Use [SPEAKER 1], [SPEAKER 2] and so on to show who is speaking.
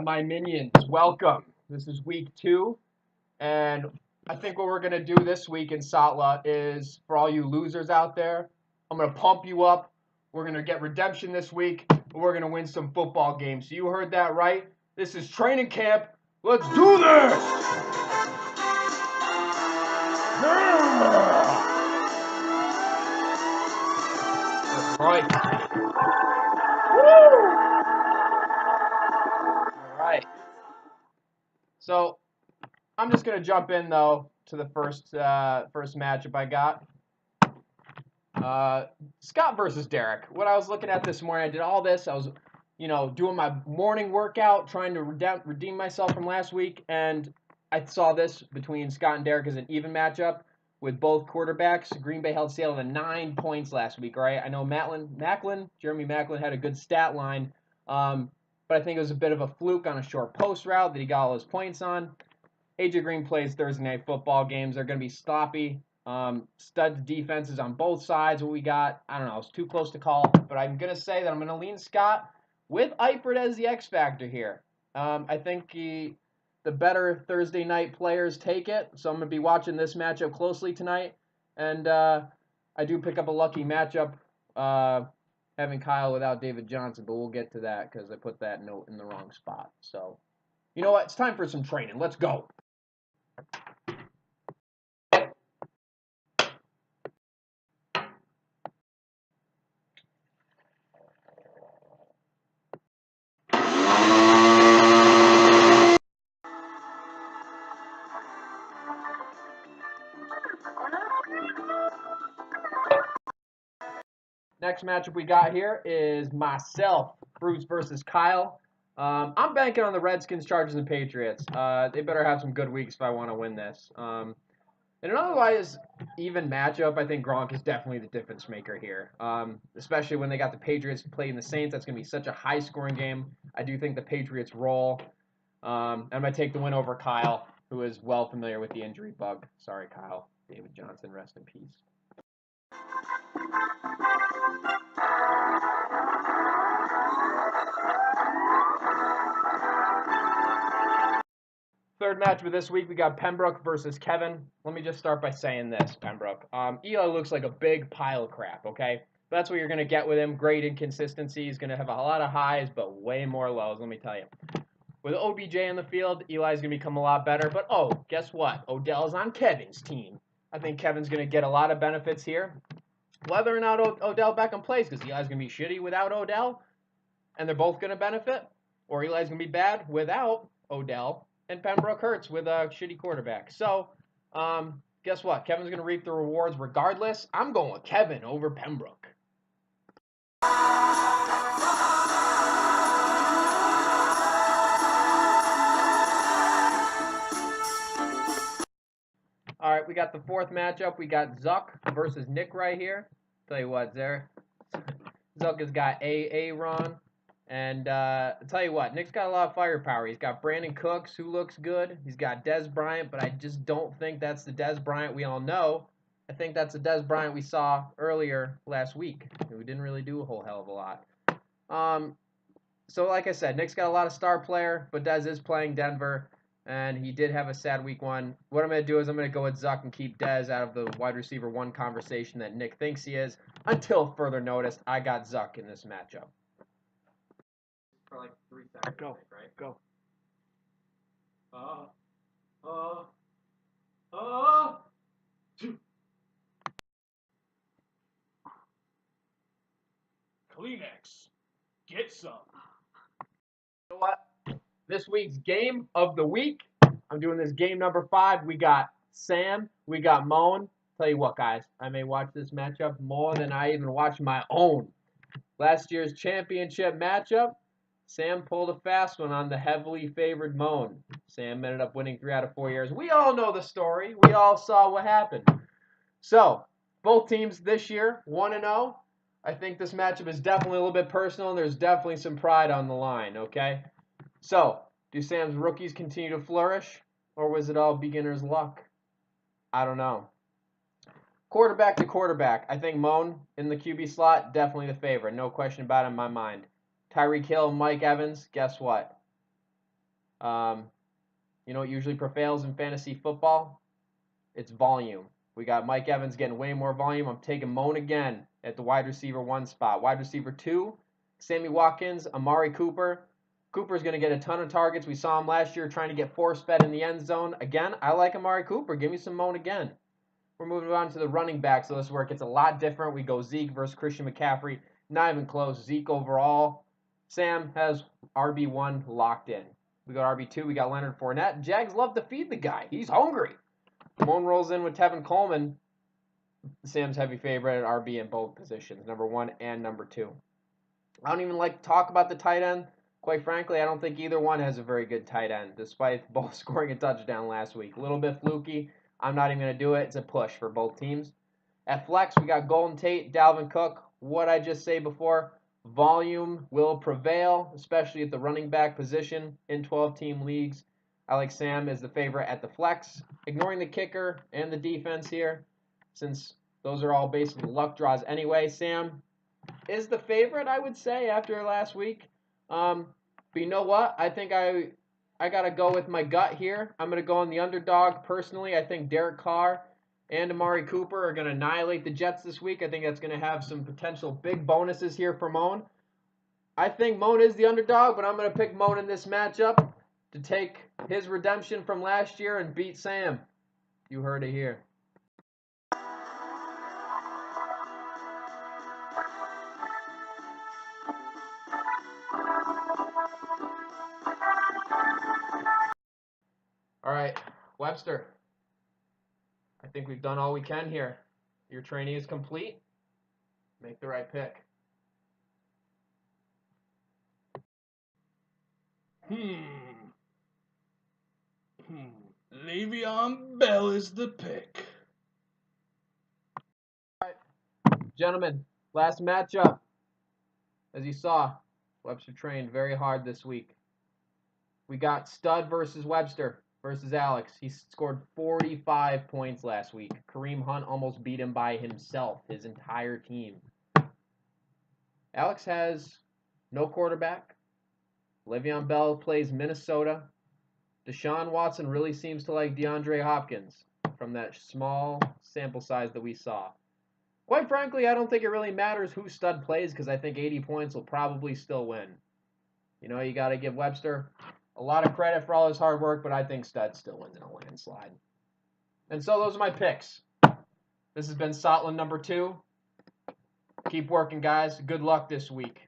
[SPEAKER 1] My minions, welcome. This is week 2, and I think what we're going to do this week in Sotla is, for all you losers out there, I'm going to pump you up. We're going to get redemption this week, and we're going to win some football games. So you heard that right. This is training camp. Let's do this! Yeah! Right. Woo! All right. So I'm just going to jump in, though, to the first matchup I got. Scott versus Derek. What I was looking at this morning, I did all this. I was, doing my morning workout, trying to redeem myself from last week, and I saw this between Scott and Derek as an even matchup with both quarterbacks. Green Bay held Seattle to 9 points last week, right? I know Jeremy Maclin had a good stat line, but I think it was a bit of a fluke on a short post route that he got all his points on. AJ Green plays Thursday night football games. They're going to be sloppy. Stud defenses on both sides. What we got, I don't know. It's too close to call, but I'm going to say that I'm going to lean Scott with Eifert as the X factor here. I think the better Thursday night players take it, so I'm going to be watching this matchup closely tonight. And I do pick up a lucky matchup having Kyle without David Johnson, but we'll get to that because I put that note in the wrong spot. So, you know what? It's time for some training. Let's go. Next matchup we got here is myself, Bruce versus Kyle. I'm banking on the Redskins, Chargers, and Patriots. They better have some good weeks if I want to win this. In an otherwise even matchup, I think Gronk is definitely the difference maker here. Especially when they got the Patriots playing the Saints. That's going to be such a high-scoring game. I do think the Patriots roll. I'm going to take the win over Kyle, who is well familiar with the injury bug. Sorry, Kyle. David Johnson, rest in peace. Third match of this week, we got Pembroke versus Kevin. Let me just start by saying this, Pembroke. Eli looks like a big pile of crap, okay? But that's what you're going to get with him. Great inconsistency. He's going to have a lot of highs, but way more lows, let me tell you. With OBJ in the field, Eli's going to become a lot better. But, guess what? Odell's on Kevin's team. I think Kevin's going to get a lot of benefits here. Whether or not Odell Beckham plays, because Eli's going to be shitty without Odell, and they're both going to benefit, or Eli's going to be bad without Odell, and Pembroke hurts with a shitty quarterback. So, guess what? Kevin's going to reap the rewards regardless. I'm going with Kevin over Pembroke. All right, we got the fourth matchup. We got Zuck versus Nick right here. Tell you what, Zuck has got Ron. And I'll tell you what, Nick's got a lot of firepower. He's got Brandon Cooks, who looks good. He's got Dez Bryant, but I just don't think that's the Dez Bryant we all know. I think that's the Dez Bryant we saw earlier last week, who didn't really do a whole hell of a lot. So like I said, Nick's got a lot of star player, but Dez is playing Denver, and he did have a sad week 1. What I'm going to do is I'm going to go with Zuck and keep Dez out of the wide receiver 1 conversation that Nick thinks he is. Until further notice, I got Zuck in this matchup. For like 3 seconds.
[SPEAKER 2] Go.
[SPEAKER 1] Right?
[SPEAKER 2] Go. Kleenex. Get some.
[SPEAKER 1] You know what? This week's game of the week. I'm doing this game number 5. We got Sam. We got Moan. Tell you what, guys. I may watch this matchup more than I even watch my own. Last year's championship matchup. Sam pulled a fast one on the heavily favored Moan. Sam ended up winning 3 out of 4 years. We all know the story. We all saw what happened. So, both teams this year, 1-0. I think this matchup is definitely a little bit personal, and there's definitely some pride on the line, okay? So, do Sam's rookies continue to flourish, or was it all beginner's luck? I don't know. Quarterback to quarterback, I think Moan in the QB slot, definitely the favorite. No question about it in my mind. Tyreek Hill, Mike Evans, guess what? You know what usually prevails in fantasy football? It's volume. We got Mike Evans getting way more volume. I'm taking Moan again at the wide receiver 1 spot. Wide receiver 2, Sammy Watkins, Amari Cooper. Cooper's going to get a ton of targets. We saw him last year trying to get force-fed in the end zone. Again, I like Amari Cooper. Give me some Moan again. We're moving on to the running back, so this is where it gets a lot different. We go Zeke versus Christian McCaffrey. Not even close. Zeke overall. Sam has RB1 locked in. We got RB2. We got Leonard Fournette. Jags love to feed the guy. He's hungry. Moan rolls in with Tevin Coleman. Sam's heavy favorite at RB in both positions, number 1 and number 2. I don't even like to talk about the tight end. Quite frankly, I don't think either one has a very good tight end, despite both scoring a touchdown last week. A little bit fluky. I'm not even going to do it. It's a push for both teams. At flex, we got Golden Tate, Dalvin Cook. What I just say before, volume will prevail, especially at the running back position in 12-team leagues. I like Sam as the favorite at the flex, ignoring the kicker and the defense here, since those are all basically luck draws anyway. Sam is the favorite, I would say, after last week. But you know what? I think I got to go with my gut here. I'm going to go on the underdog. Personally, I think Derek Carr and Amari Cooper are going to annihilate the Jets this week. I think that's going to have some potential big bonuses here for Moan. I think Moan is the underdog, but I'm going to pick Moan in this matchup to take his redemption from last year and beat Sam. You heard it here. All right, Webster. I think we've done all we can here. Your training is complete. Make the right pick.
[SPEAKER 2] Le'Veon Bell is the pick.
[SPEAKER 1] All right, gentlemen, last matchup. As you saw, Webster trained very hard this week. We got Stud versus Webster versus Alex. He scored 45 points last week. Kareem Hunt almost beat him by himself, his entire team. Alex has no quarterback. Le'Veon Bell plays Minnesota. Deshaun Watson really seems to like DeAndre Hopkins from that small sample size that we saw. Quite frankly, I don't think it really matters who Stud plays because I think 80 points will probably still win. You know, you got to give Webster a lot of credit for all his hard work, but I think Stud still wins in a landslide. And so those are my picks. This has been Sotla number 2. Keep working, guys. Good luck this week.